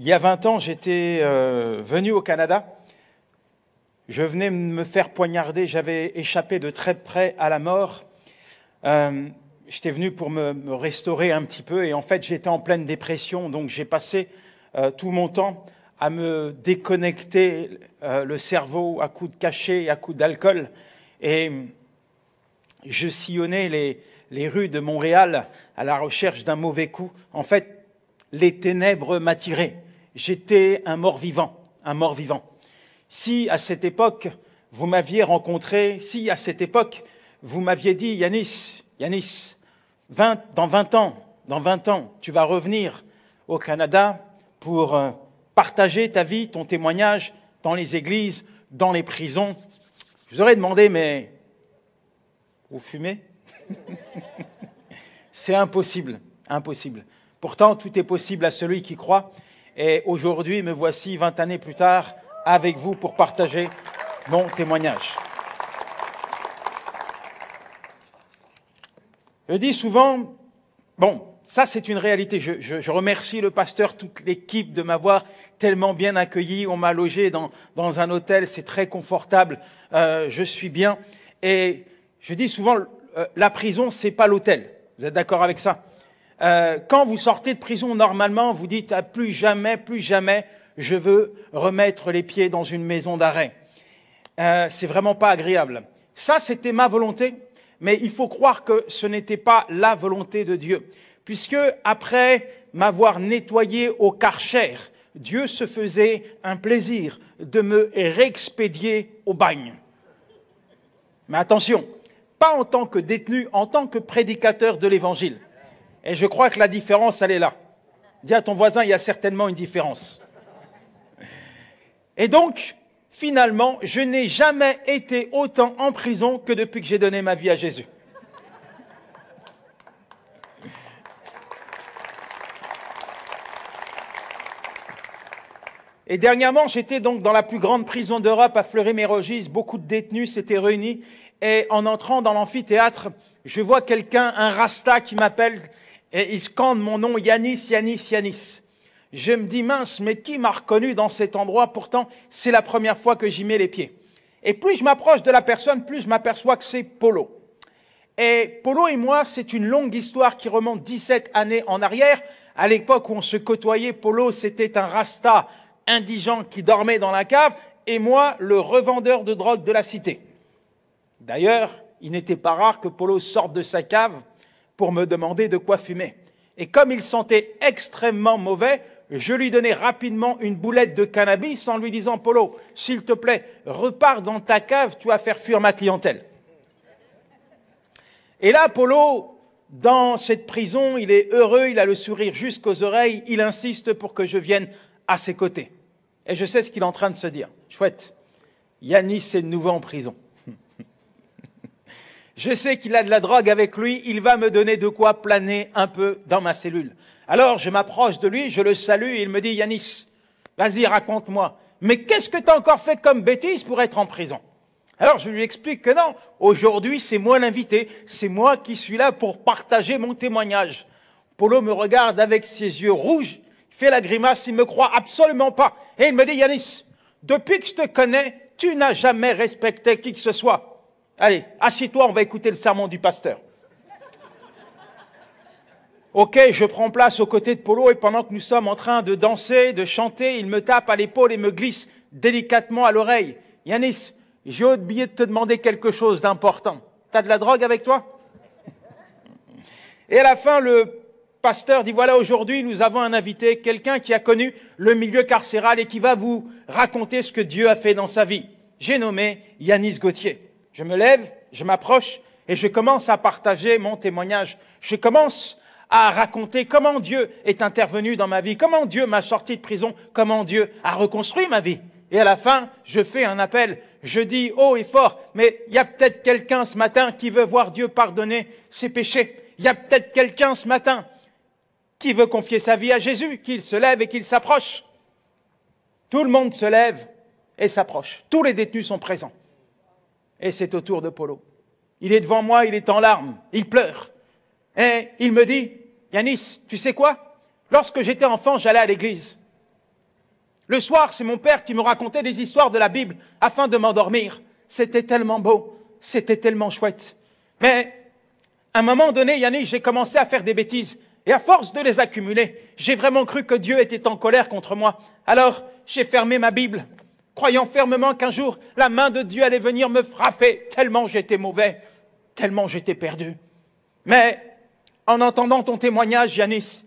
Il y a 20 ans, j'étais venu au Canada. Je venais me faire poignarder, j'avais échappé de très près à la mort. J'étais venu pour me restaurer un petit peu et en fait, j'étais en pleine dépression. Donc, j'ai passé tout mon temps à me déconnecter le cerveau à coups de cachet et à coups d'alcool. Et je sillonnais les rues de Montréal à la recherche d'un mauvais coup. En fait, les ténèbres m'attiraient. J'étais un mort-vivant, un mort-vivant. Si à cette époque, vous m'aviez rencontré, si à cette époque, vous m'aviez dit, Yanis, dans 20 ans, tu vas revenir au Canada pour partager ta vie, ton témoignage dans les églises, dans les prisons. Je vous aurais demandé, mais vous fumez? C'est impossible, impossible. Pourtant, tout est possible à celui qui croit. Et aujourd'hui, me voici 20 années plus tard avec vous pour partager mon témoignage. Je dis souvent, bon, ça c'est une réalité. Je remercie le pasteur, toute l'équipe de m'avoir tellement bien accueilli. On m'a logé dans un hôtel, c'est très confortable, je suis bien. Et je dis souvent, la prison, c'est pas l'hôtel. Vous êtes d'accord avec ça? Quand vous sortez de prison, normalement, vous dites ah, plus jamais, je veux remettre les pieds dans une maison d'arrêt. C'est vraiment pas agréable. Ça, c'était ma volonté, mais il faut croire que ce n'était pas la volonté de Dieu, puisque après m'avoir nettoyé au Karcher, Dieu se faisait un plaisir de me réexpédier au bagne. Mais attention, pas en tant que détenu, en tant que prédicateur de l'Évangile. Et je crois que la différence, elle est là. Dis à ton voisin, il y a certainement une différence. Et donc, finalement, je n'ai jamais été autant en prison que depuis que j'ai donné ma vie à Jésus. Et dernièrement, j'étais donc dans la plus grande prison d'Europe, à Fleury-Mérogis. Beaucoup de détenus s'étaient réunis. Et en entrant dans l'amphithéâtre, je vois quelqu'un, un rasta, qui m'appelle et il scande mon nom, Yanis. Je me dis, mince, mais qui m'a reconnu dans cet endroit? Pourtant, c'est la première fois que j'y mets les pieds. Et plus je m'approche de la personne, plus je m'aperçois que c'est Polo. Et Polo et moi, c'est une longue histoire qui remonte 17 années en arrière. À l'époque où on se côtoyait, Polo, c'était un rasta indigent qui dormait dans la cave, et moi, le revendeur de drogue de la cité. D'ailleurs, il n'était pas rare que Polo sorte de sa cave pour me demander de quoi fumer. Et comme il sentait extrêmement mauvais, je lui donnais rapidement une boulette de cannabis en lui disant « Polo, s'il te plaît, repars dans ta cave, tu vas faire fuir ma clientèle. » Et là, Polo, dans cette prison, il est heureux, il a le sourire jusqu'aux oreilles, il insiste pour que je vienne à ses côtés. Et je sais ce qu'il est en train de se dire. Chouette, Yanis est de nouveau en prison. Je sais qu'il a de la drogue avec lui, il va me donner de quoi planer un peu dans ma cellule. Alors je m'approche de lui, je le salue et il me dit « Yanis, vas-y, raconte-moi, mais qu'est-ce que tu as encore fait comme bêtise pour être en prison ?» Alors je lui explique que non, aujourd'hui c'est moi l'invité, c'est moi qui suis là pour partager mon témoignage. Polo me regarde avec ses yeux rouges, il fait la grimace, il ne me croit absolument pas. Et il me dit « Yanis, depuis que je te connais, tu n'as jamais respecté qui que ce soit. Allez, assieds-toi, on va écouter le sermon du pasteur. » Ok, je prends place aux côtés de Polo et pendant que nous sommes en train de danser, de chanter, il me tape à l'épaule et me glisse délicatement à l'oreille. « Yanis, j'ai oublié de te demander quelque chose d'important. T'as de la drogue avec toi ?» Et à la fin, le pasteur dit « Voilà, aujourd'hui, nous avons un invité, quelqu'un qui a connu le milieu carcéral et qui va vous raconter ce que Dieu a fait dans sa vie. » J'ai nommé Yanis Gauthier. Je me lève, je m'approche et je commence à partager mon témoignage. Je commence à raconter comment Dieu est intervenu dans ma vie, comment Dieu m'a sorti de prison, comment Dieu a reconstruit ma vie. Et à la fin, je fais un appel. Je dis haut et fort, mais il y a peut-être quelqu'un ce matin qui veut voir Dieu pardonner ses péchés. Il y a peut-être quelqu'un ce matin qui veut confier sa vie à Jésus, qu'il se lève et qu'il s'approche. Tout le monde se lève et s'approche. Tous les détenus sont présents. Et c'est au tour de Polo. Il est devant moi, il est en larmes, il pleure. Et il me dit, Yanis, tu sais quoi? Lorsque j'étais enfant, j'allais à l'église. Le soir, c'est mon père qui me racontait des histoires de la Bible afin de m'endormir. C'était tellement beau, c'était tellement chouette. Mais à un moment donné, Yannick, j'ai commencé à faire des bêtises. Et à force de les accumuler, j'ai vraiment cru que Dieu était en colère contre moi. Alors, j'ai fermé ma Bible, croyant fermement qu'un jour, la main de Dieu allait venir me frapper, tellement j'étais mauvais, tellement j'étais perdu. Mais, en entendant ton témoignage, Yanis,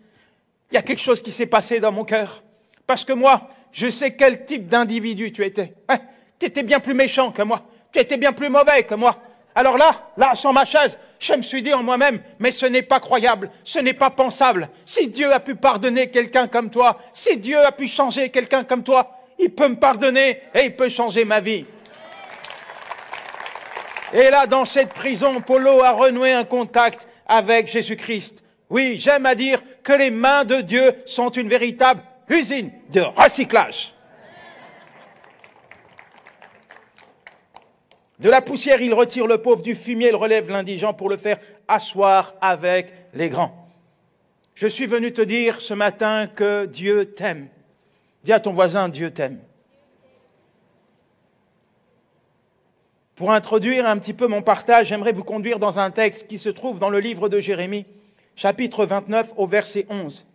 il y a quelque chose qui s'est passé dans mon cœur. Parce que moi, je sais quel type d'individu tu étais. Ouais, tu étais bien plus méchant que moi. Tu étais bien plus mauvais que moi. Alors là, sur ma chaise, je me suis dit en moi-même, mais ce n'est pas croyable, ce n'est pas pensable. Si Dieu a pu pardonner quelqu'un comme toi, si Dieu a pu changer quelqu'un comme toi, il peut me pardonner et il peut changer ma vie. Et là, dans cette prison, Polo a renoué un contact avec Jésus-Christ. Oui, j'aime à dire que les mains de Dieu sont une véritable usine de recyclage. De la poussière, il retire le pauvre, du fumier, il relève l'indigent pour le faire asseoir avec les grands. Je suis venu te dire ce matin que Dieu t'aime. Dis à ton voisin, Dieu t'aime. Pour introduire un petit peu mon partage, j'aimerais vous conduire dans un texte qui se trouve dans le livre de Jérémie, chapitre 29, au verset 11.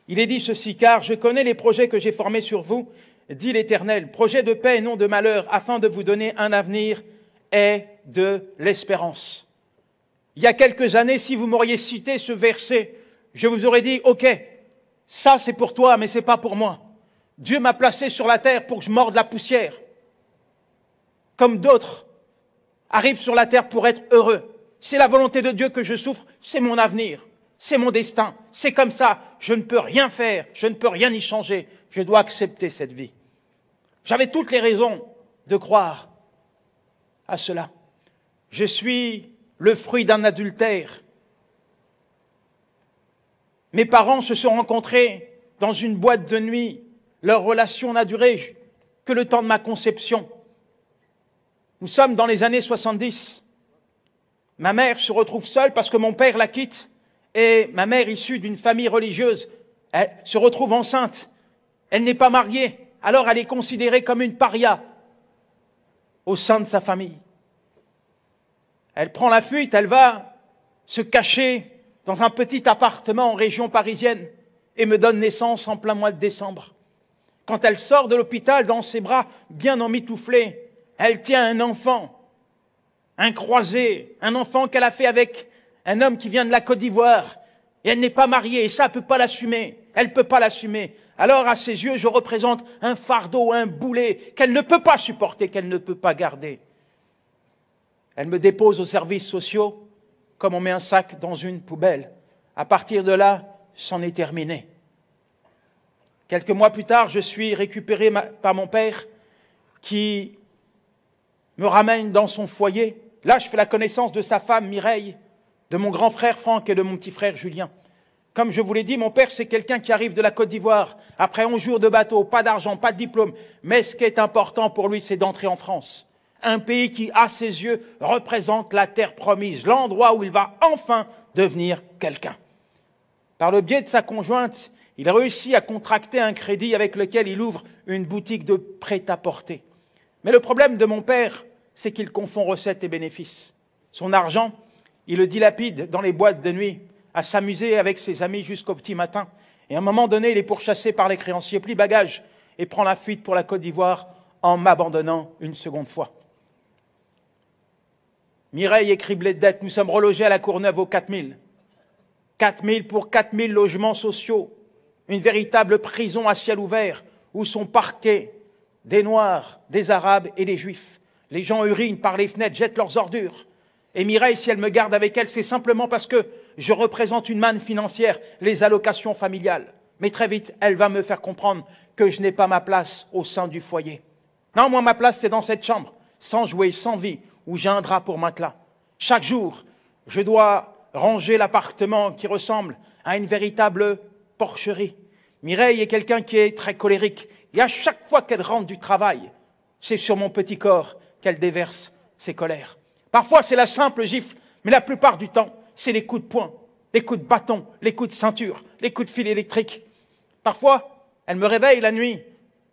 Il est dit ceci, car je connais les projets que j'ai formés sur vous, dit l'Éternel, projet de paix et non de malheur, afin de vous donner un avenir et de l'espérance. Il y a quelques années, si vous m'auriez cité ce verset, je vous aurais dit, ok, ça c'est pour toi, mais c'est pas pour moi. Dieu m'a placé sur la terre pour que je morde la poussière. Comme d'autres arrivent sur la terre pour être heureux. C'est la volonté de Dieu que je souffre, c'est mon avenir, c'est mon destin, c'est comme ça, je ne peux rien faire, je ne peux rien y changer, je dois accepter cette vie. J'avais toutes les raisons de croire à cela. Je suis le fruit d'un adultère. Mes parents se sont rencontrés dans une boîte de nuit. Leur relation n'a duré que le temps de ma conception. Nous sommes dans les années 70. Ma mère se retrouve seule parce que mon père la quitte et ma mère, issue d'une famille religieuse, elle se retrouve enceinte. Elle n'est pas mariée, alors elle est considérée comme une paria au sein de sa famille. Elle prend la fuite, elle va se cacher dans un petit appartement en région parisienne et me donne naissance en plein mois de décembre. Quand elle sort de l'hôpital dans ses bras bien emmitouflés, elle tient un enfant, un croisé, un enfant qu'elle a fait avec un homme qui vient de la Côte d'Ivoire. Et elle n'est pas mariée, et ça, elle ne peut pas l'assumer. Elle ne peut pas l'assumer. Alors, à ses yeux, je représente un fardeau, un boulet qu'elle ne peut pas supporter, qu'elle ne peut pas garder. Elle me dépose aux services sociaux, comme on met un sac dans une poubelle. À partir de là, c'en est terminé. Quelques mois plus tard, je suis récupéré par mon père, qui me ramène dans son foyer. Là, je fais la connaissance de sa femme, Mireille, de mon grand frère Franck et de mon petit frère Julien. Comme je vous l'ai dit, mon père, c'est quelqu'un qui arrive de la Côte d'Ivoire, après 11 jours de bateau, pas d'argent, pas de diplôme. Mais ce qui est important pour lui, c'est d'entrer en France. Un pays qui, à ses yeux, représente la terre promise, l'endroit où il va enfin devenir quelqu'un. Par le biais de sa conjointe, il a réussi à contracter un crédit avec lequel il ouvre une boutique de prêt-à-porter. Mais le problème de mon père, c'est qu'il confond recettes et bénéfices. Son argent, il le dilapide dans les boîtes de nuit, à s'amuser avec ses amis jusqu'au petit matin. Et à un moment donné, il est pourchassé par les créanciers, plie bagage et prend la fuite pour la Côte d'Ivoire en m'abandonnant une seconde fois. Mireille est criblée de dettes. Nous sommes relogés à la Courneuve aux 4000. 4000 pour 4000 logements sociaux. Une véritable prison à ciel ouvert où sont parqués des Noirs, des Arabes et des Juifs. Les gens urinent par les fenêtres, jettent leurs ordures. Et Mireille, si elle me garde avec elle, c'est simplement parce que je représente une manne financière, les allocations familiales. Mais très vite, elle va me faire comprendre que je n'ai pas ma place au sein du foyer. Non, moi, ma place, c'est dans cette chambre, sans jouet, sans vie, où j'ai un drap pour matelas. Chaque jour, je dois ranger l'appartement qui ressemble à une véritable porcherie. Mireille est quelqu'un qui est très colérique. Et à chaque fois qu'elle rentre du travail, c'est sur mon petit corps qu'elle déverse ses colères. Parfois, c'est la simple gifle, mais la plupart du temps, c'est les coups de poing, les coups de bâton, les coups de ceinture, les coups de fil électrique. Parfois, Elle me réveille la nuit,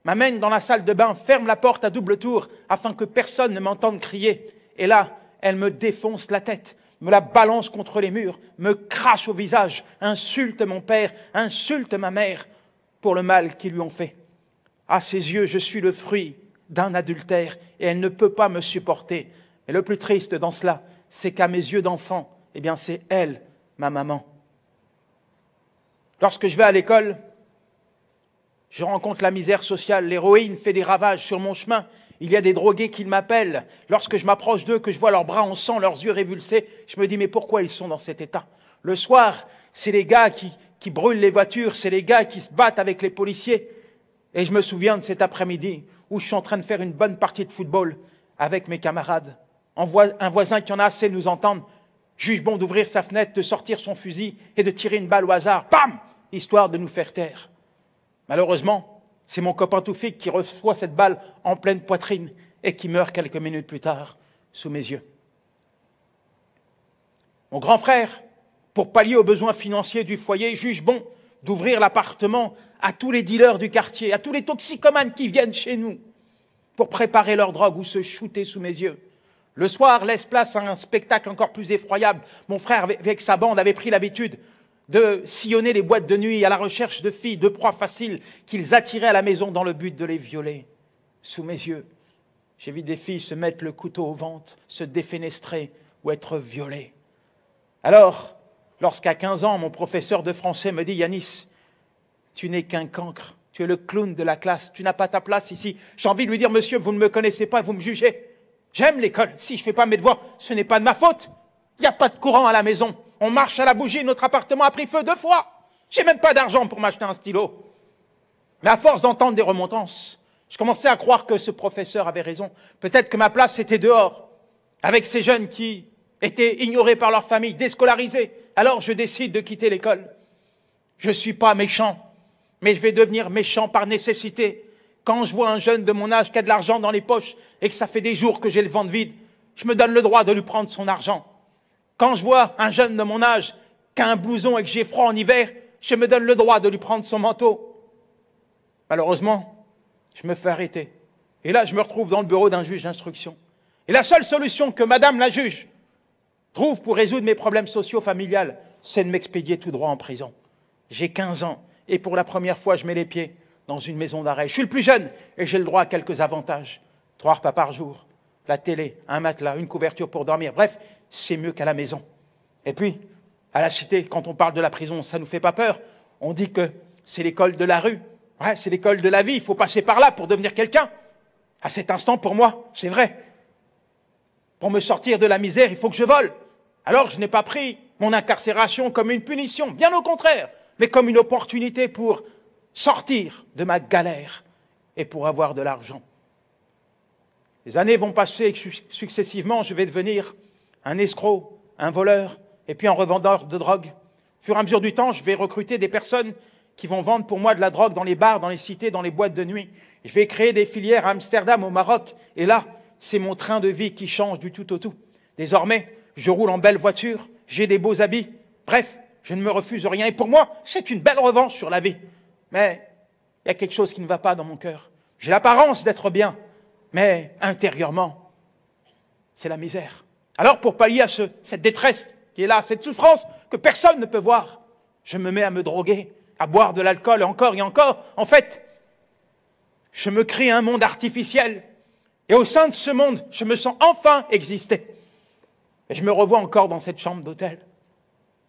m'amène dans la salle de bain, ferme la porte à double tour afin que personne ne m'entende crier. Et là, elle me défonce la tête, me la balance contre les murs, me crache au visage, insulte mon père, insulte ma mère pour le mal qu'ils lui ont fait. À ses yeux, je suis le fruit d'un adultère et elle ne peut pas me supporter. Et le plus triste dans cela, c'est qu'à mes yeux d'enfant, eh bien c'est elle, ma maman. Lorsque je vais à l'école, je rencontre la misère sociale, l'héroïne fait des ravages sur mon chemin. Il y a des drogués qui m'appellent. Lorsque je m'approche d'eux, que je vois leurs bras en sang, leurs yeux révulsés, je me dis mais pourquoi ils sont dans cet état? Le soir, c'est les gars qui brûlent les voitures, c'est les gars qui se battent avec les policiers. Et je me souviens de cet après-midi où je suis en train de faire une bonne partie de football avec mes camarades. Un voisin qui en a assez de nous entendre juge bon d'ouvrir sa fenêtre, de sortir son fusil et de tirer une balle au hasard, bam, histoire de nous faire taire. Malheureusement, c'est mon copain Toufik qui reçoit cette balle en pleine poitrine et qui meurt quelques minutes plus tard sous mes yeux. Mon grand frère, pour pallier aux besoins financiers du foyer, juge bon d'ouvrir l'appartement à tous les dealers du quartier, à tous les toxicomanes qui viennent chez nous pour préparer leur drogue ou se shooter sous mes yeux. Le soir, laisse place à un spectacle encore plus effroyable. Mon frère, avec sa bande, avait pris l'habitude de sillonner les boîtes de nuit à la recherche de filles, de proies faciles qu'ils attiraient à la maison dans le but de les violer. Sous mes yeux, j'ai vu des filles se mettre le couteau au ventre, se défenestrer ou être violées. Alors, lorsqu'à 15 ans, mon professeur de français me dit « Yanis, tu n'es qu'un cancre, tu es le clown de la classe, tu n'as pas ta place ici. » J'ai envie de lui dire « Monsieur, vous ne me connaissez pas et vous me jugez. J'aime l'école. Si je ne fais pas mes devoirs, ce n'est pas de ma faute. Il n'y a pas de courant à la maison. On marche à la bougie, notre appartement a pris feu 2 fois. J'ai même pas d'argent pour m'acheter un stylo. » Mais à force d'entendre des remontrances, je commençais à croire que ce professeur avait raison. Peut-être que ma place était dehors, avec ces jeunes qui étaient ignorés par leur famille, déscolarisés. Alors je décide de quitter l'école. Je ne suis pas méchant, mais je vais devenir méchant par nécessité. Quand je vois un jeune de mon âge qui a de l'argent dans les poches et que ça fait des jours que j'ai le ventre vide, je me donne le droit de lui prendre son argent. Quand je vois un jeune de mon âge qui a un blouson et que j'ai froid en hiver, je me donne le droit de lui prendre son manteau. Malheureusement, je me fais arrêter. Et là, je me retrouve dans le bureau d'un juge d'instruction. Et la seule solution que madame la juge trouve pour résoudre mes problèmes sociaux familiales, c'est de m'expédier tout droit en prison. J'ai 15 ans et pour la première fois, je mets les pieds dans une maison d'arrêt. Je suis le plus jeune et j'ai le droit à quelques avantages. 3 repas par jour, la télé, un matelas, une couverture pour dormir. Bref, c'est mieux qu'à la maison. Et puis, à la cité, quand on parle de la prison, ça ne nous fait pas peur. On dit que c'est l'école de la rue. Ouais, c'est l'école de la vie. Il faut passer par là pour devenir quelqu'un. À cet instant, pour moi, c'est vrai. Pour me sortir de la misère, il faut que je vole. Alors, je n'ai pas pris mon incarcération comme une punition, bien au contraire, mais comme une opportunité pour sortir de ma galère et pour avoir de l'argent. Les années vont passer successivement, je vais devenir un escroc, un voleur, et puis un revendeur de drogue. Au fur et à mesure du temps, je vais recruter des personnes qui vont vendre pour moi de la drogue dans les bars, dans les cités, dans les boîtes de nuit. Je vais créer des filières à Amsterdam, au Maroc, et là, c'est mon train de vie qui change du tout au tout. Désormais, je roule en belle voiture, j'ai des beaux habits, bref, je ne me refuse rien. Et pour moi, c'est une belle revanche sur la vie. Mais il y a quelque chose qui ne va pas dans mon cœur. J'ai l'apparence d'être bien, mais intérieurement, c'est la misère. Alors, pour pallier à cette détresse qui est là, cette souffrance que personne ne peut voir, je me mets à me droguer, à boire de l'alcool encore et encore. En fait, je me crée un monde artificiel. Et au sein de ce monde, je me sens enfin exister. Et je me revois encore dans cette chambre d'hôtel.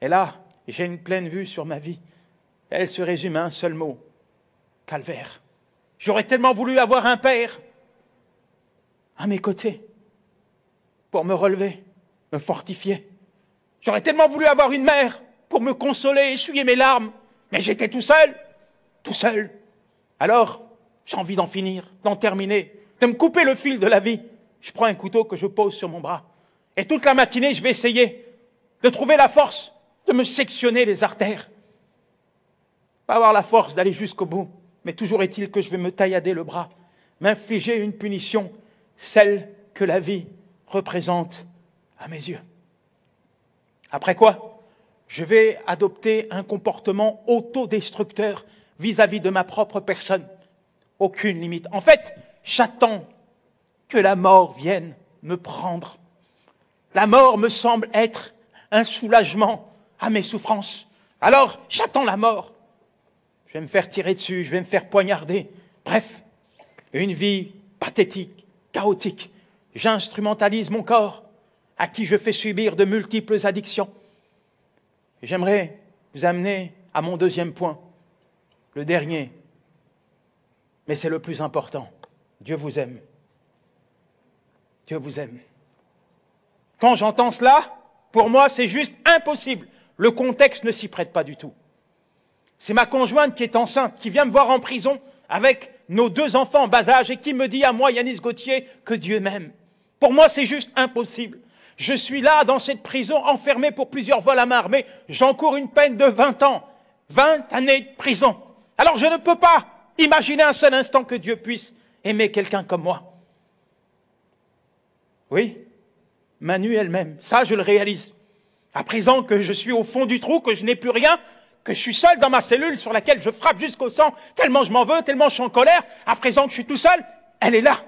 Et là, j'ai une pleine vue sur ma vie. Elle se résume à un seul mot, calvaire. J'aurais tellement voulu avoir un père à mes côtés pour me relever, me fortifier. J'aurais tellement voulu avoir une mère pour me consoler, essuyer mes larmes. Mais j'étais tout seul, tout seul. Alors, j'ai envie d'en finir, d'en terminer, de me couper le fil de la vie. Je prends un couteau que je pose sur mon bras. Et toute la matinée, je vais essayer de trouver la force de me sectionner les artères. Pas avoir la force d'aller jusqu'au bout, mais toujours est-il que je vais me taillader le bras, m'infliger une punition, celle que la vie représente à mes yeux. Après quoi, je vais adopter un comportement autodestructeur, vis-à-vis de ma propre personne. Aucune limite. En fait, j'attends que la mort vienne me prendre. La mort me semble être un soulagement à mes souffrances. Alors, j'attends la mort. Je vais me faire tirer dessus, je vais me faire poignarder. Bref, une vie pathétique, chaotique. J'instrumentalise mon corps, à qui je fais subir de multiples addictions. Et j'aimerais vous amener à mon deuxième point, le dernier. Mais c'est le plus important. Dieu vous aime. Dieu vous aime. Quand j'entends cela, pour moi, c'est juste impossible. Le contexte ne s'y prête pas du tout. C'est ma conjointe qui est enceinte, qui vient me voir en prison avec nos 2 enfants en bas âge et qui me dit à moi, Yanis Gauthier, que Dieu m'aime. Pour moi, c'est juste impossible. Je suis là, dans cette prison, enfermé pour plusieurs vols à main armée. J'encours une peine de 20 ans. 20 années de prison. Alors je ne peux pas imaginer un seul instant que Dieu puisse aimer quelqu'un comme moi. Oui, Manu elle-même, ça je le réalise. À présent que je suis au fond du trou, que je n'ai plus rien, que je suis seul dans ma cellule sur laquelle je frappe jusqu'au sang, tellement je m'en veux, tellement je suis en colère, à présent que je suis tout seul, elle est là.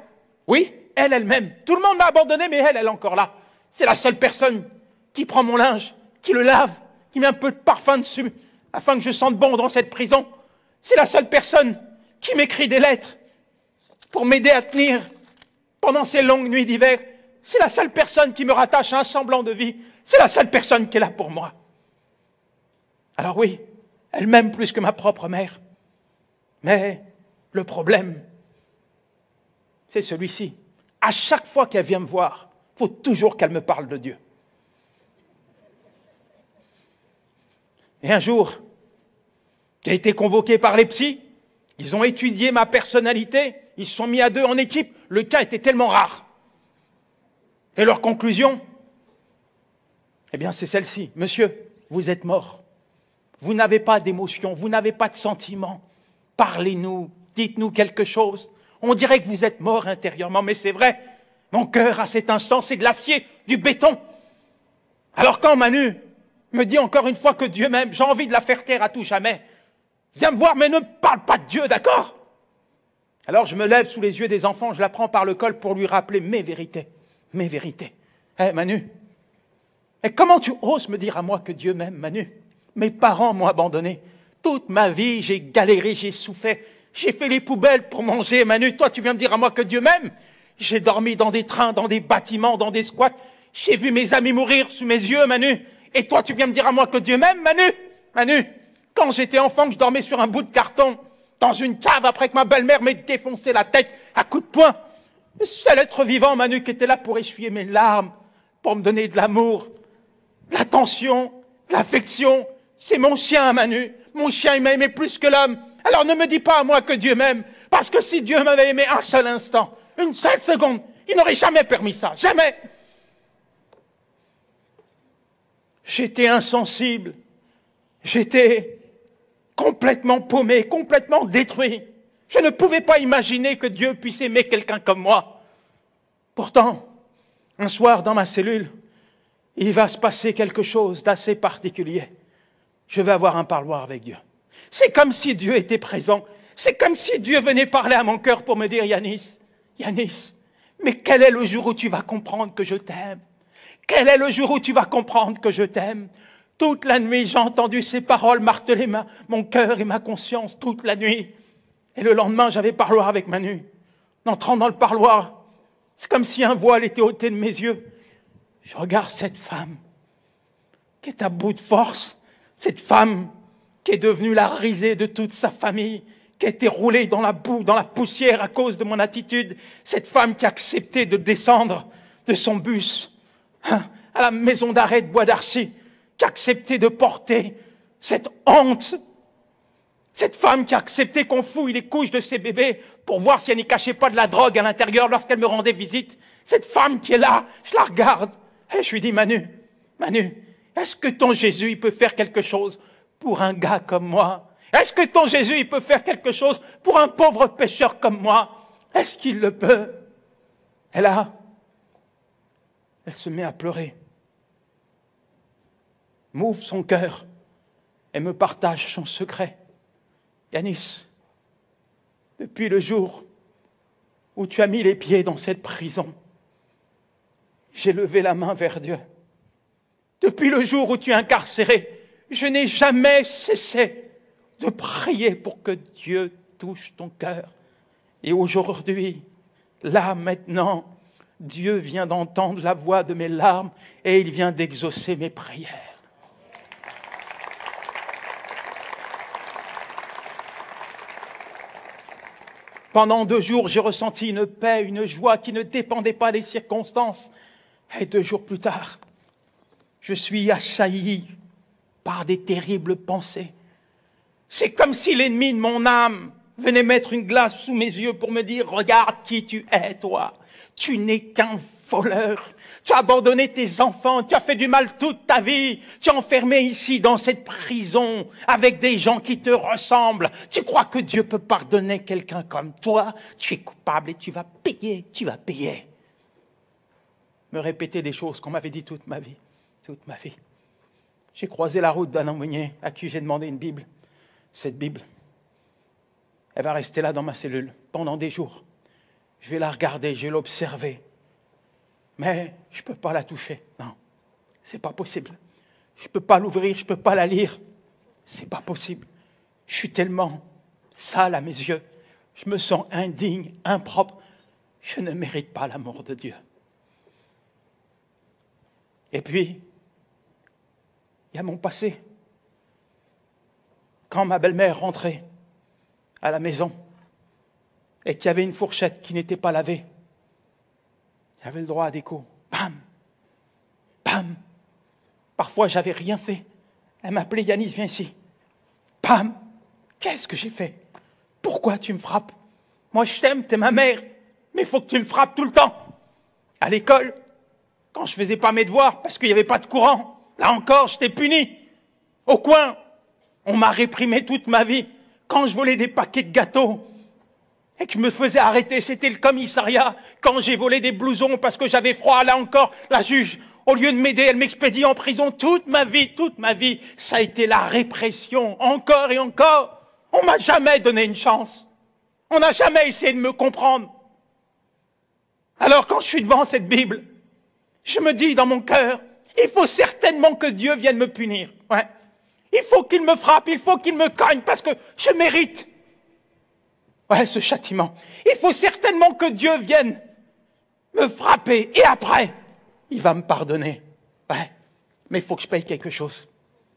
Oui, elle-même. Tout le monde m'a abandonné, mais elle est encore là. C'est la seule personne qui prend mon linge, qui le lave, qui met un peu de parfum dessus, afin que je sente bon dans cette prison. C'est la seule personne qui m'écrit des lettres pour m'aider à tenir pendant ces longues nuits d'hiver. C'est la seule personne qui me rattache à un semblant de vie. C'est la seule personne qui est là pour moi. Alors oui, elle m'aime plus que ma propre mère. Mais le problème, c'est celui-ci. À chaque fois qu'elle vient me voir, il faut toujours qu'elle me parle de Dieu. Et un jour, j'ai été convoqué par les psys. Ils ont étudié ma personnalité. Ils se sont mis à 2 en équipe. Le cas était tellement rare. Et leur conclusion, eh bien, c'est celle-ci. Monsieur, vous êtes mort. Vous n'avez pas d'émotion, vous n'avez pas de sentiments. Parlez-nous, dites-nous quelque chose. On dirait que vous êtes mort intérieurement, mais c'est vrai. Mon cœur, à cet instant, c'est de l'acier, du béton. Alors quand Manu me dit encore une fois que Dieu m'aime, j'ai envie de la faire taire à tout jamais. Viens me voir, mais ne parle pas de Dieu, d'accord? Alors je me lève sous les yeux des enfants, je la prends par le col pour lui rappeler mes vérités. Mes vérités. Hé, Manu, et comment tu oses me dire à moi que Dieu m'aime, Manu? Mes parents m'ont abandonné. Toute ma vie, j'ai galéré, j'ai souffert. J'ai fait les poubelles pour manger, Manu. Toi, tu viens me dire à moi que Dieu m'aime? J'ai dormi dans des trains, dans des bâtiments, dans des squats. J'ai vu mes amis mourir sous mes yeux, Manu. Et toi, tu viens me dire à moi que Dieu m'aime, Manu? Manu, quand j'étais enfant, que je dormais sur un bout de carton, dans une cave, après que ma belle-mère m'ait défoncé la tête à coups de poing. Le seul être vivant, Manu, qui était là pour essuyer mes larmes, pour me donner de l'amour, de l'attention, de l'affection, c'est mon chien, Manu. Mon chien, il m'a aimé plus que l'homme. Alors ne me dis pas à moi que Dieu m'aime, parce que si Dieu m'avait aimé un seul instant, une seule seconde, il n'aurait jamais permis ça, jamais. J'étais insensible, j'étais complètement paumé, complètement détruit. Je ne pouvais pas imaginer que Dieu puisse aimer quelqu'un comme moi. Pourtant, un soir dans ma cellule, il va se passer quelque chose d'assez particulier. Je vais avoir un parloir avec Dieu. C'est comme si Dieu était présent. C'est comme si Dieu venait parler à mon cœur pour me dire, Yanis, Yanis, mais quel est le jour où tu vas comprendre que je t'aime? Quel est le jour où tu vas comprendre que je t'aime? Toute la nuit, j'ai entendu ces paroles marteler mon cœur et ma conscience toute la nuit. Et le lendemain, j'avais parloir avec Manu. En entrant dans le parloir, c'est comme si un voile était ôté de mes yeux. Je regarde cette femme qui est à bout de force, cette femme qui est devenue la risée de toute sa famille, qui a été roulée dans la boue, dans la poussière à cause de mon attitude, cette femme qui a accepté de descendre de son bus à la maison d'arrêt de Bois d'Arcy, qui a accepté de porter cette honte, cette femme qui a accepté qu'on fouille les couches de ses bébés pour voir si elle n'y cachait pas de la drogue à l'intérieur lorsqu'elle me rendait visite, cette femme qui est là, je la regarde, et je lui dis, Manu, Manu, est-ce que ton Jésus, il peut faire quelque chose pour un gars comme moi? Est-ce que ton Jésus, il peut faire quelque chose pour un pauvre pécheur comme moi? Est-ce qu'il le peut? Et là, elle se met à pleurer, m'ouvre son cœur et me partage son secret. Yanis, depuis le jour où tu as mis les pieds dans cette prison, j'ai levé la main vers Dieu. Depuis le jour où tu es incarcéré, je n'ai jamais cessé de prier pour que Dieu touche ton cœur. Et aujourd'hui, là maintenant, Dieu vient d'entendre la voix de mes larmes et il vient d'exaucer mes prières. Pendant 2 jours, j'ai ressenti une paix, une joie qui ne dépendait pas des circonstances. Et 2 jours plus tard, je suis assailli par des terribles pensées. C'est comme si l'ennemi de mon âme venait mettre une glace sous mes yeux pour me dire « Regarde qui tu es, toi. Tu n'es qu'un voleur. Tu as abandonné tes enfants. Tu as fait du mal toute ta vie. Tu es enfermé ici dans cette prison avec des gens qui te ressemblent. Tu crois que Dieu peut pardonner quelqu'un comme toi? Tu es coupable et tu vas payer. Tu vas payer. » Me répéter des choses qu'on m'avait dit toute ma vie. Toute ma vie. J'ai croisé la route d'Alain Mounier, à qui j'ai demandé une Bible. Cette Bible, elle va rester là dans ma cellule pendant des jours. Je vais la regarder, je vais l'observer. Mais je ne peux pas la toucher. Non, ce n'est pas possible. Je ne peux pas l'ouvrir, je ne peux pas la lire. Ce n'est pas possible. Je suis tellement sale à mes yeux. Je me sens indigne, impropre. Je ne mérite pas l'amour de Dieu. Et puis, il y a mon passé. Quand ma belle-mère rentrait à la maison et qu'il y avait une fourchette qui n'était pas lavée, j'avais le droit à des coups. Bam! Bam! Parfois, j'avais rien fait. Elle m'appelait « Yanis, viens ici. » Bam! Qu'est-ce que j'ai fait? Pourquoi tu me frappes? Moi, je t'aime, t'es ma mère, mais il faut que tu me frappes tout le temps. À l'école, quand je ne faisais pas mes devoirs parce qu'il n'y avait pas de courant, là encore, j'étais puni. Au coin, on m'a réprimé toute ma vie. Quand je volais des paquets de gâteaux et que je me faisais arrêter, c'était le commissariat. Quand j'ai volé des blousons parce que j'avais froid, là encore, la juge, au lieu de m'aider, elle m'expédie en prison toute ma vie. Ça a été la répression, encore et encore. On m'a jamais donné une chance. On n'a jamais essayé de me comprendre. Alors quand je suis devant cette Bible, je me dis dans mon cœur, il faut certainement que Dieu vienne me punir. Ouais. Il faut qu'il me frappe, il faut qu'il me cogne parce que je mérite. Ouais, ce châtiment. Il faut certainement que Dieu vienne me frapper et après, il va me pardonner. Ouais. Mais il faut que je paye quelque chose.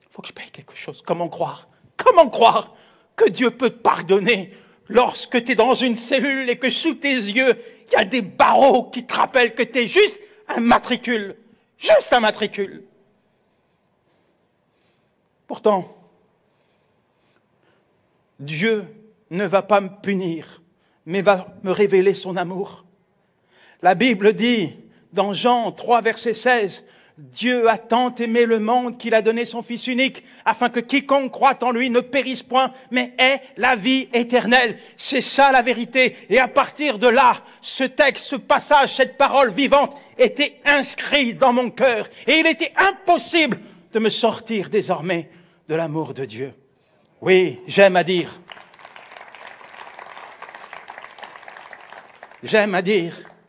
Il faut que je paye quelque chose. Comment croire? Comment croire que Dieu peut te pardonner lorsque tu es dans une cellule et que sous tes yeux, il y a des barreaux qui te rappellent que tu es juste un matricule. Juste un matricule. Pourtant, Dieu ne va pas me punir, mais va me révéler son amour. La Bible dit, dans Jean 3, verset 16, « Dieu a tant aimé le monde qu'il a donné son Fils unique, afin que quiconque croit en lui ne périsse point, mais ait la vie éternelle. » C'est ça la vérité. Et à partir de là, ce texte, ce passage, cette parole vivante était inscrit dans mon cœur. Et il était impossible de me sortir désormais de l'amour de Dieu. Oui, j'aime à dire,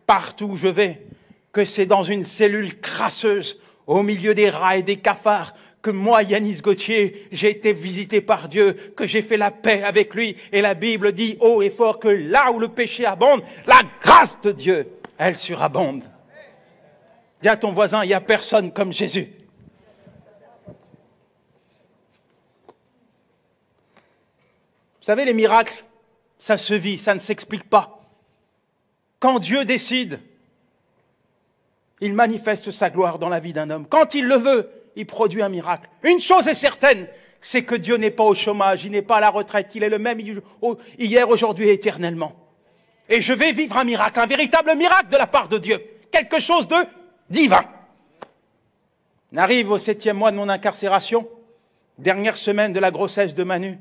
partout où je vais, que c'est dans une cellule crasseuse, au milieu des rats et des cafards, que moi, Yanis Gauthier, j'ai été visité par Dieu, que j'ai fait la paix avec lui. Et la Bible dit haut et fort que là où le péché abonde, la grâce de Dieu, elle surabonde. Dis à ton voisin, il n'y a personne comme Jésus. Vous savez, les miracles, ça se vit, ça ne s'explique pas. Quand Dieu décide, il manifeste sa gloire dans la vie d'un homme. Quand il le veut, il produit un miracle. Une chose est certaine, c'est que Dieu n'est pas au chômage, il n'est pas à la retraite, il est le même hier, aujourd'hui et éternellement. Et je vais vivre un miracle, un véritable miracle de la part de Dieu. Quelque chose de divin. On arrive au 7e mois de mon incarcération, dernière semaine de la grossesse de Manu.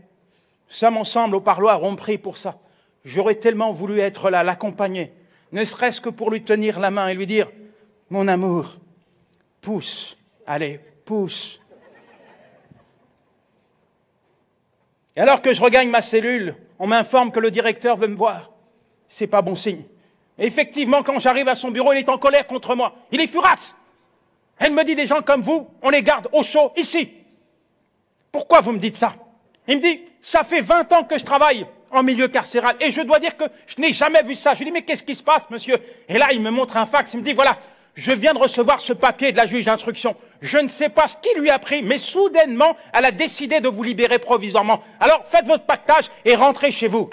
Nous sommes ensemble au parloir, on prie pour ça. J'aurais tellement voulu être là, l'accompagner, ne serait-ce que pour lui tenir la main et lui dire « Mon amour, pousse, allez, pousse. » Et alors que je regagne ma cellule, on m'informe que le directeur veut me voir. C'est pas bon signe. Et effectivement, quand j'arrive à son bureau, il est en colère contre moi. Il est furax. Elle me dit, des gens comme vous, on les garde au chaud, ici. Pourquoi vous me dites ça? Il me dit, ça fait 20 ans que je travaille en milieu carcéral et je dois dire que je n'ai jamais vu ça. Je lui dis, mais qu'est-ce qui se passe, monsieur? Et là, il me montre un fax. Il me dit, voilà, je viens de recevoir ce papier de la juge d'instruction. Je ne sais pas ce qui lui a pris, mais soudainement, elle a décidé de vous libérer provisoirement. Alors, faites votre pactage et rentrez chez vous.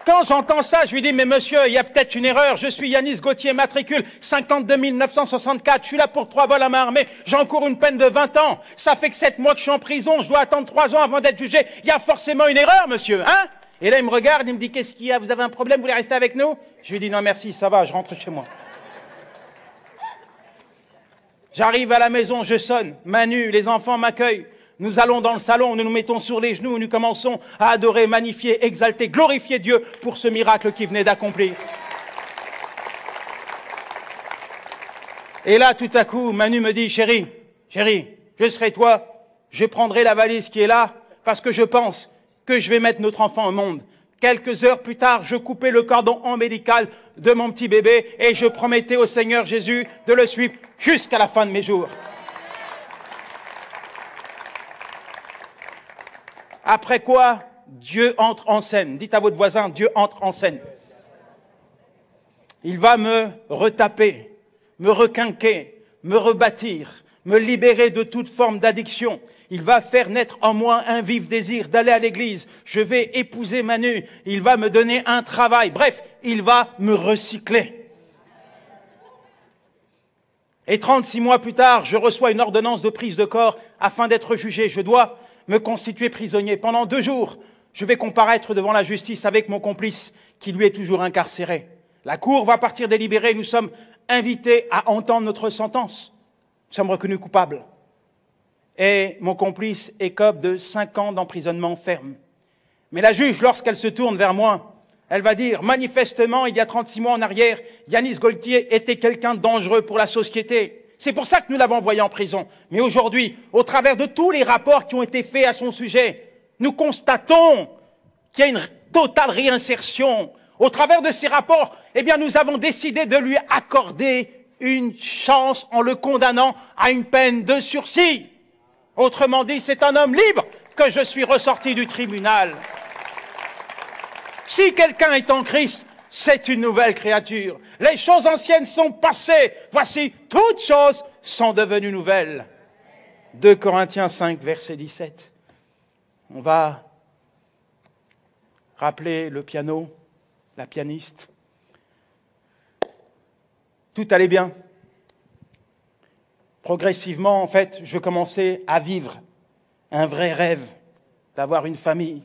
Quand j'entends ça, je lui dis, mais monsieur, il y a peut-être une erreur. Je suis Yanis Gauthier, matricule 52 964. Je suis là pour 3 vols à main armée. J'encours une peine de 20 ans. Ça fait que 7 mois que je suis en prison. Je dois attendre 3 ans avant d'être jugé. Il y a forcément une erreur, monsieur, hein? Et là, il me regarde, il me dit, qu'est-ce qu'il y a? Vous avez un problème? Vous voulez rester avec nous? Je lui dis, non, merci, ça va, je rentre chez moi. J'arrive à la maison, je sonne. Manu, les enfants m'accueillent. Nous allons dans le salon, nous nous mettons sur les genoux, nous commençons à adorer, magnifier, exalter, glorifier Dieu pour ce miracle qu'il venait d'accomplir. Et là, tout à coup, Manu me dit, chérie, je serai toi, je prendrai la valise qui est là, parce que je pense que je vais mettre notre enfant au monde. Quelques heures plus tard, je coupais le cordon ombilical de mon petit bébé et je promettais au Seigneur Jésus de le suivre jusqu'à la fin de mes jours. Après quoi, Dieu entre en scène. Dites à votre voisin, Dieu entre en scène. Il va me retaper, me requinquer, me rebâtir, me libérer de toute forme d'addiction. Il va faire naître en moi un vif désir d'aller à l'église. Je vais épouser Manu. Il va me donner un travail. Bref, il va me recycler. Et 36 mois plus tard, je reçois une ordonnance de prise de corps afin d'être jugé. Je dois me constituer prisonnier. Pendant 2 jours, je vais comparaître devant la justice avec mon complice qui lui est toujours incarcéré. La cour va partir délibérer. Nous sommes invités à entendre notre sentence. Nous sommes reconnus coupables. Et mon complice écope de 5 ans d'emprisonnement ferme. Mais la juge, lorsqu'elle se tourne vers moi, elle va dire, manifestement, il y a 36 mois en arrière, Yanis Gauthier était quelqu'un de dangereux pour la société. C'est pour ça que nous l'avons envoyé en prison. Mais aujourd'hui, au travers de tous les rapports qui ont été faits à son sujet, nous constatons qu'il y a une totale réinsertion. Au travers de ces rapports, eh bien, nous avons décidé de lui accorder une chance en le condamnant à une peine de sursis. Autrement dit, c'est un homme libre que je suis ressorti du tribunal. Si quelqu'un est en Christ, c'est une nouvelle créature. Les choses anciennes sont passées. Voici, toutes choses sont devenues nouvelles. 2 Corinthiens 5, verset 17. On va rappeler le piano, la pianiste. Tout allait bien. Progressivement, en fait, je commençais à vivre un vrai rêve d'avoir une famille.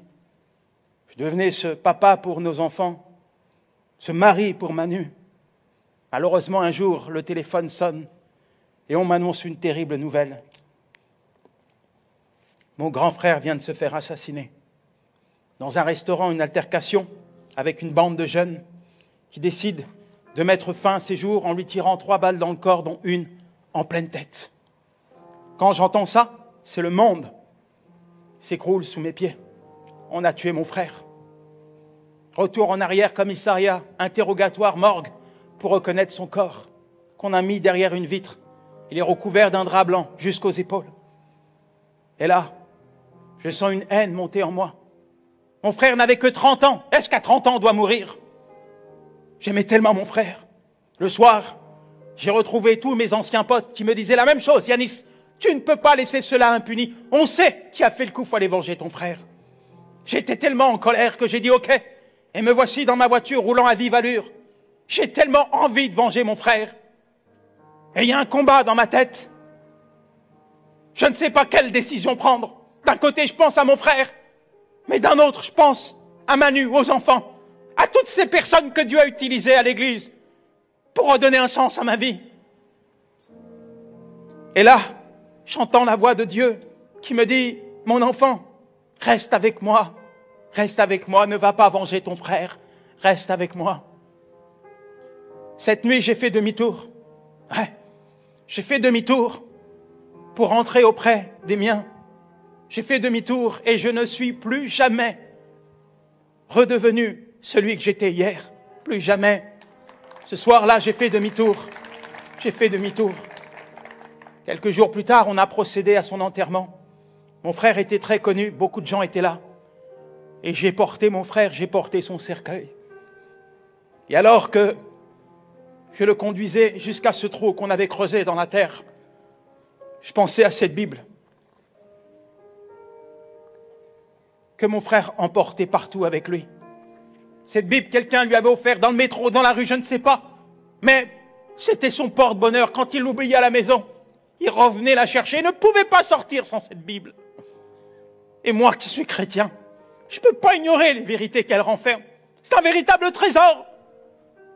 Je devenais ce papa pour nos enfants, ce mari pour Manu. Malheureusement, un jour, le téléphone sonne et on m'annonce une terrible nouvelle. Mon grand frère vient de se faire assassiner. Dans un restaurant, une altercation avec une bande de jeunes qui décident de mettre fin à ses jours en lui tirant 3 balles dans le corps, dont une en pleine tête. Quand j'entends ça, c'est le monde qui s'écroule sous mes pieds. On a tué mon frère. Retour en arrière, commissariat, interrogatoire, morgue, pour reconnaître son corps, qu'on a mis derrière une vitre. Il est recouvert d'un drap blanc jusqu'aux épaules. Et là, je sens une haine monter en moi. Mon frère n'avait que 30 ans. Est-ce qu'à 30 ans on doit mourir? J'aimais tellement mon frère. Le soir, j'ai retrouvé tous mes anciens potes qui me disaient la même chose. Yanis, tu ne peux pas laisser cela impuni. On sait qui a fait le coup, il faut aller venger ton frère. J'étais tellement en colère que j'ai dit OK. Et me voici dans ma voiture roulant à vive allure. J'ai tellement envie de venger mon frère. Et il y a un combat dans ma tête. Je ne sais pas quelle décision prendre. D'un côté, je pense à mon frère. Mais d'un autre, je pense à Manu, aux enfants, à toutes ces personnes que Dieu a utilisées à l'église pour redonner un sens à ma vie. Et là, j'entends la voix de Dieu qui me dit, mon enfant, reste avec moi, ne va pas venger ton frère, reste avec moi. Cette nuit, j'ai fait demi-tour. Ouais, j'ai fait demi-tour pour entrer auprès des miens. J'ai fait demi-tour et je ne suis plus jamais redevenu celui que j'étais hier. Plus jamais. Ce soir-là, j'ai fait demi-tour. J'ai fait demi-tour. Quelques jours plus tard, on a procédé à son enterrement. Mon frère était très connu, beaucoup de gens étaient là. Et j'ai porté mon frère, j'ai porté son cercueil. Et alors que je le conduisais jusqu'à ce trou qu'on avait creusé dans la terre, je pensais à cette Bible que mon frère emportait partout avec lui. Cette Bible, quelqu'un lui avait offert dans le métro, dans la rue, je ne sais pas. Mais c'était son porte-bonheur. Quand il l'oubliait à la maison, il revenait la chercher. Il ne pouvait pas sortir sans cette Bible. Et moi qui suis chrétien, je ne peux pas ignorer les vérités qu'elle renferme. C'est un véritable trésor.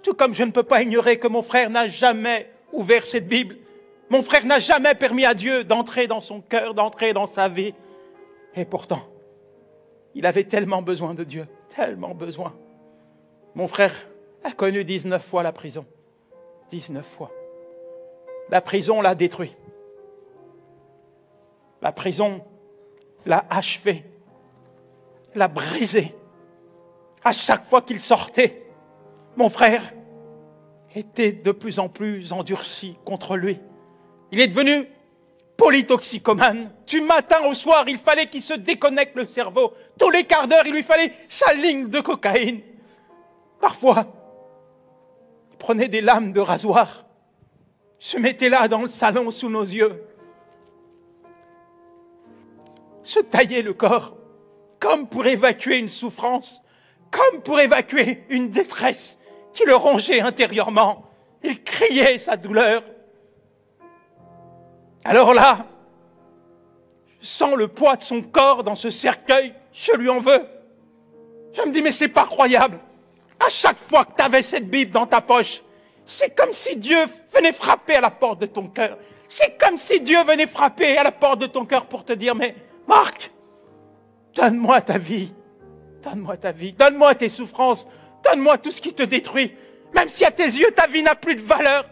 Tout comme je ne peux pas ignorer que mon frère n'a jamais ouvert cette Bible. Mon frère n'a jamais permis à Dieu d'entrer dans son cœur, d'entrer dans sa vie. Et pourtant, il avait tellement besoin de Dieu, tellement besoin. Mon frère a connu 19 fois la prison. 19 fois. La prison l'a détruit. La prison l'a achevé, l'a brisé. À chaque fois qu'il sortait, mon frère était de plus en plus endurci contre lui. Il est devenu polytoxicomane. Du matin au soir, il fallait qu'il se déconnecte le cerveau. Tous les quarts d'heure, il lui fallait sa ligne de cocaïne. Parfois, il prenait des lames de rasoir, se mettait là dans le salon sous nos yeux, se taillait le corps, comme pour évacuer une souffrance, comme pour évacuer une détresse qui le rongeait intérieurement. Il criait sa douleur. Alors là, je sens le poids de son corps dans ce cercueil, je lui en veux. Je me dis, mais c'est pas croyable. À chaque fois que tu avais cette Bible dans ta poche, c'est comme si Dieu venait frapper à la porte de ton cœur. C'est comme si Dieu venait frapper à la porte de ton cœur pour te dire, mais Marc, donne-moi ta vie. Donne-moi ta vie. Donne-moi tes souffrances. Donne-moi tout ce qui te détruit. Même si à tes yeux, ta vie n'a plus de valeur.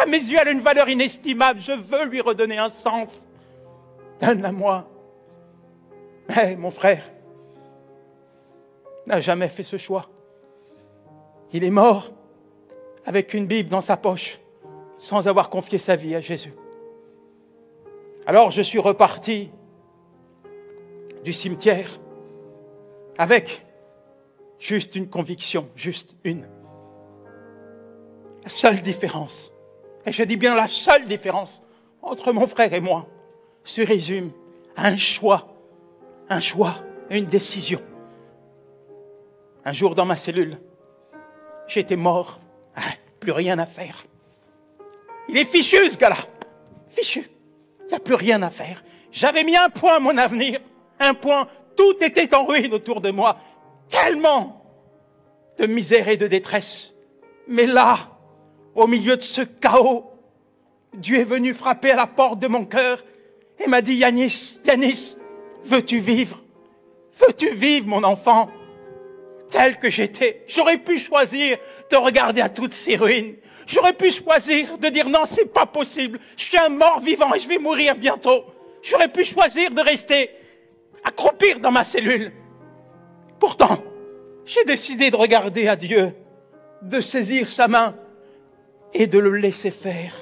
À mes yeux, elle a une valeur inestimable. Je veux lui redonner un sens. Donne-la-moi. Mais mon frère n'a jamais fait ce choix. Il est mort avec une Bible dans sa poche, sans avoir confié sa vie à Jésus. Alors je suis reparti du cimetière avec juste une conviction, juste une. La seule différence, et je dis bien la seule différence entre mon frère et moi, se résume à un choix et une décision. Un jour dans ma cellule, j'étais mort, plus rien à faire. Il est fichu ce gars-là, fichu. Il n'y a plus rien à faire. J'avais mis un point à mon avenir, un point, tout était en ruine autour de moi. Tellement de misère et de détresse. Mais là, au milieu de ce chaos, Dieu est venu frapper à la porte de mon cœur et m'a dit, Yanis, veux-tu vivre? Veux-tu vivre, mon enfant? Tel que j'étais, j'aurais pu choisir de regarder à toutes ces ruines. J'aurais pu choisir de dire non, c'est pas possible. Je suis un mort vivant et je vais mourir bientôt. J'aurais pu choisir de rester accroupir dans ma cellule. Pourtant, j'ai décidé de regarder à Dieu, de saisir sa main et de le laisser faire.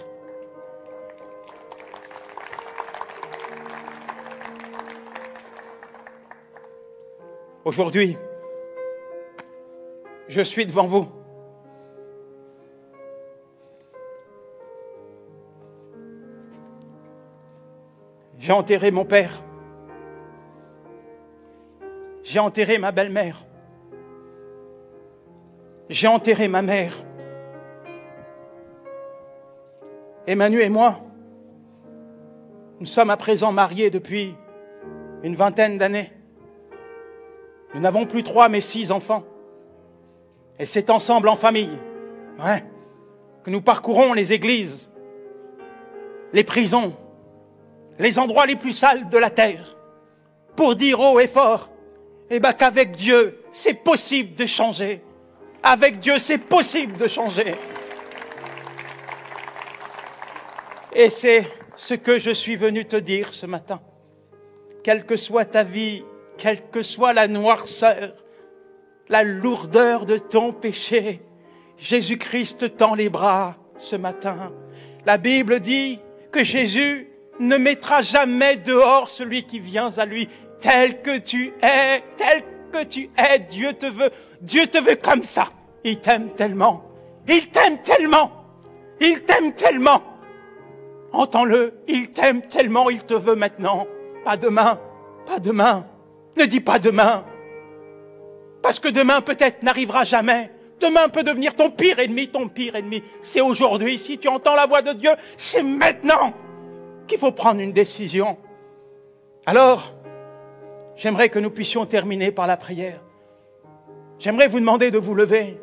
Aujourd'hui, je suis devant vous. J'ai enterré mon père. J'ai enterré ma belle-mère. J'ai enterré ma mère. Emmanuel et moi, nous sommes à présent mariés depuis une vingtaine d'années. Nous n'avons plus 3 mais 6 enfants. Et c'est ensemble en famille, que nous parcourons les églises, les prisons, les endroits les plus sales de la terre, pour dire haut et fort, qu'avec Dieu, c'est possible de changer. Avec Dieu, c'est possible de changer. Et c'est ce que je suis venu te dire ce matin. Quelle que soit ta vie, quelle que soit la noirceur, la lourdeur de ton péché, Jésus-Christ tend les bras ce matin. La Bible dit que Jésus ne mettra jamais dehors celui qui vient à lui. Tel que tu es, Dieu te veut comme ça. Il t'aime tellement, il t'aime tellement, il t'aime tellement. Entends-le, il t'aime tellement, il te veut maintenant. Pas demain, pas demain. Ne dis pas demain. Parce que demain peut-être n'arrivera jamais. Demain peut devenir ton pire ennemi, ton pire ennemi. C'est aujourd'hui, si tu entends la voix de Dieu, c'est maintenant qu'il faut prendre une décision. Alors, j'aimerais que nous puissions terminer par la prière. J'aimerais vous demander de vous lever.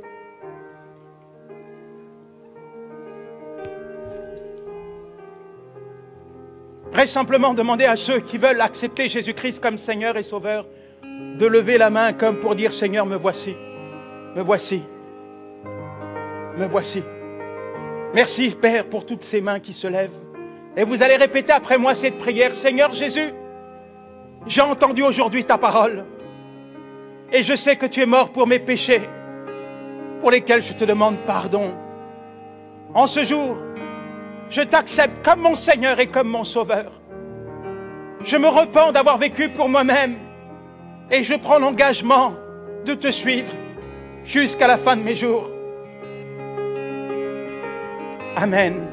J'aimerais simplement demander à ceux qui veulent accepter Jésus-Christ comme Seigneur et Sauveur de lever la main comme pour dire, Seigneur, me voici, me voici, me voici. Merci, Père, pour toutes ces mains qui se lèvent. Et vous allez répéter après moi cette prière, Seigneur Jésus, j'ai entendu aujourd'hui ta parole et je sais que tu es mort pour mes péchés, pour lesquels je te demande pardon. En ce jour, je t'accepte comme mon Seigneur et comme mon Sauveur. Je me repens d'avoir vécu pour moi-même et je prends l'engagement de te suivre jusqu'à la fin de mes jours. Amen.